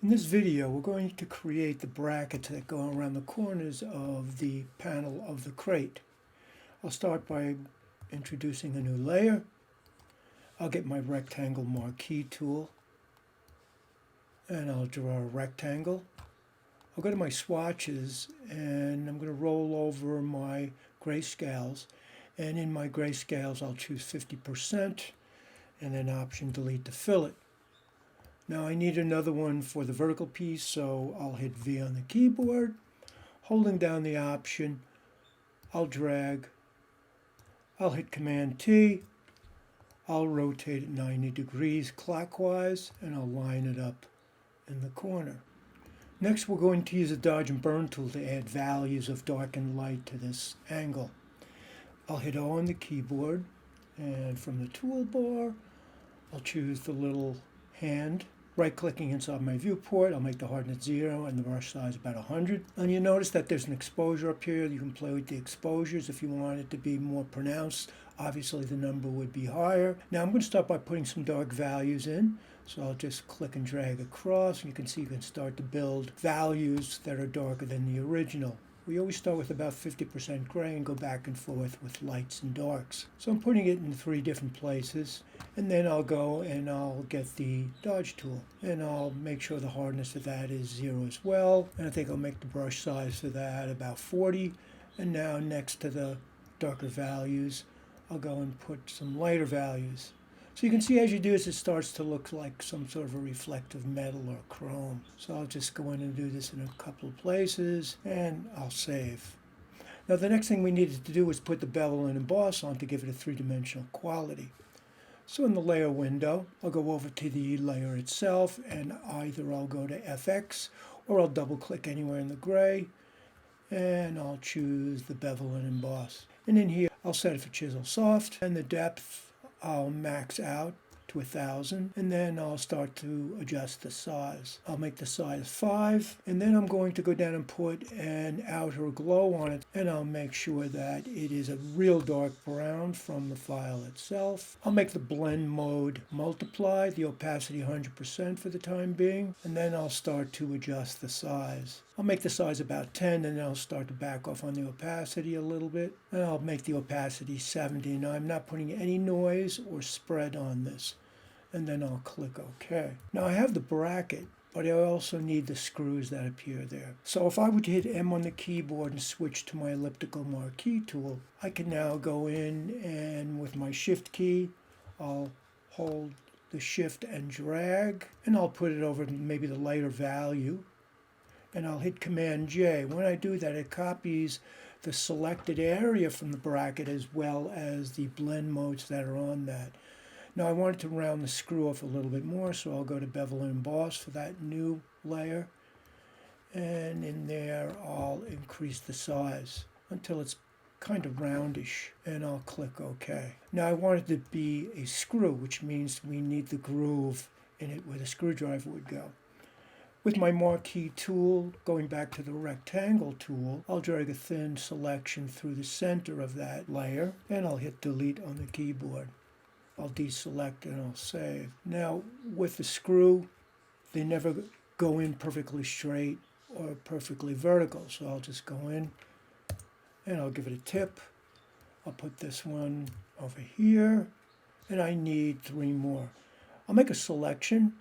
In this video, we're going to create the brackets that go around the corners of the panel of the crate. I'll start by introducing a new layer. I'll get my rectangle marquee tool and I'll draw a rectangle. I'll go to my swatches and I'm going to roll over my grayscales, and in my grayscales I'll choose 50% and then option delete to fill it. Now I need another one for the vertical piece, so I'll hit V on the keyboard. Holding down the option, I'll drag, I'll hit Command T, I'll rotate it 90 degrees clockwise, and I'll line it up in the corner. Next we're going to use the dodge and burn tool to add values of dark and light to this angle. I'll hit O on the keyboard, and from the toolbar, I'll choose the little hand. Right-clicking inside my viewport, I'll make the hardness 0 and the brush size about 100. And you notice that there's an exposure up here. You can play with the exposures if you want it to be more pronounced. Obviously the number would be higher. Now I'm going to start by putting some dark values in. So I'll just click and drag across, and you can see you can start to build values that are darker than the original. We always start with about 50% gray and go back and forth with lights and darks. So I'm putting it in 3 different places, and then I'll go and I'll get the dodge tool and I'll make sure the hardness of that is 0 as well, and I think I'll make the brush size for that about 40. And now next to the darker values I'll go and put some lighter values. So you can see as you do this, it starts to look like some sort of a reflective metal or chrome. So I'll just go in and do this in a couple of places, and I'll save. Now the next thing we needed to do was put the bevel and emboss on to give it a 3-dimensional quality. So in the layer window, I'll go over to the layer itself, and either I'll go to FX or I'll double click anywhere in the gray, and I'll choose the bevel and emboss. And in here, I'll set it for chisel soft, and the depth I'll max out to 1000, and then I'll start to adjust the size. I'll make the size 5, and then I'm going to go down and put an outer glow on it, and I'll make sure that it is a real dark brown from the file itself. I'll make the blend mode multiply, the opacity 100% for the time being, and then I'll start to adjust the size. I'll make the size about 10, and then I'll start to back off on the opacity a little bit, and I'll make the opacity 70. Now I'm not putting any noise or spread on this, and then I'll click OK. Now I have the bracket, but I also need the screws that appear there. So if I would hit M on the keyboard and switch to my elliptical marquee tool, I can now go in, and with my shift key, I'll hold the shift and drag, and I'll put it over maybe the lighter value, and I'll hit Command J. When I do that, it copies the selected area from the bracket as well as the blend modes that are on that. Now I wanted to round the screw off a little bit more, so I'll go to Bevel and Emboss for that new layer, and in there I'll increase the size until it's kind of roundish, and I'll click OK. Now I want it to be a screw, which means we need the groove in it where the screwdriver would go. With my marquee tool, going back to the rectangle tool, I'll drag a thin selection through the center of that layer, and I'll hit delete on the keyboard. I'll deselect and I'll save. Now with the screw, they never go in perfectly straight or perfectly vertical, so I'll just go in and I'll give it a tip. I'll put this one over here, and I need 3 more. I'll make a selection,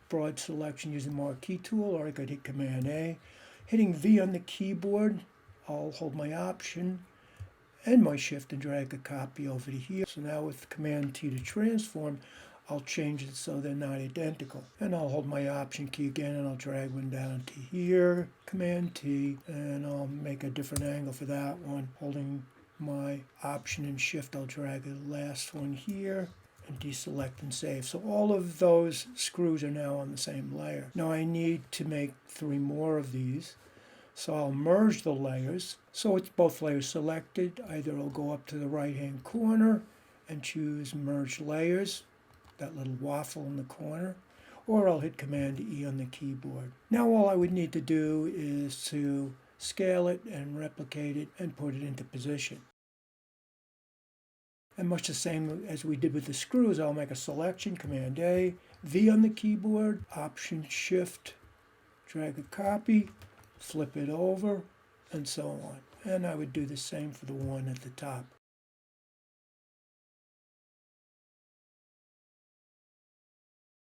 broad selection using the marquee tool, or I could hit Command A. Hitting V on the keyboard, I'll hold my option and my shift and drag a copy over to here. So now with Command T to transform, I'll change it so they're not identical. And I'll hold my option key again, and I'll drag one down to here, Command T, and I'll make a different angle for that one. Holding my option and shift, I'll drag the last one here and deselect and save. So all of those screws are now on the same layer. Now I need to make 3 more of these. So I'll merge the layers. So it's both layers selected. Either I'll go up to the right-hand corner and choose Merge Layers, that little waffle in the corner, or I'll hit Command E on the keyboard. Now all I would need to do is to scale it and replicate it and put it into position. And much the same as we did with the screws, I'll make a selection, Command A, V on the keyboard, Option Shift, drag a copy, flip it over, and so on. And I would do the same for the one at the top.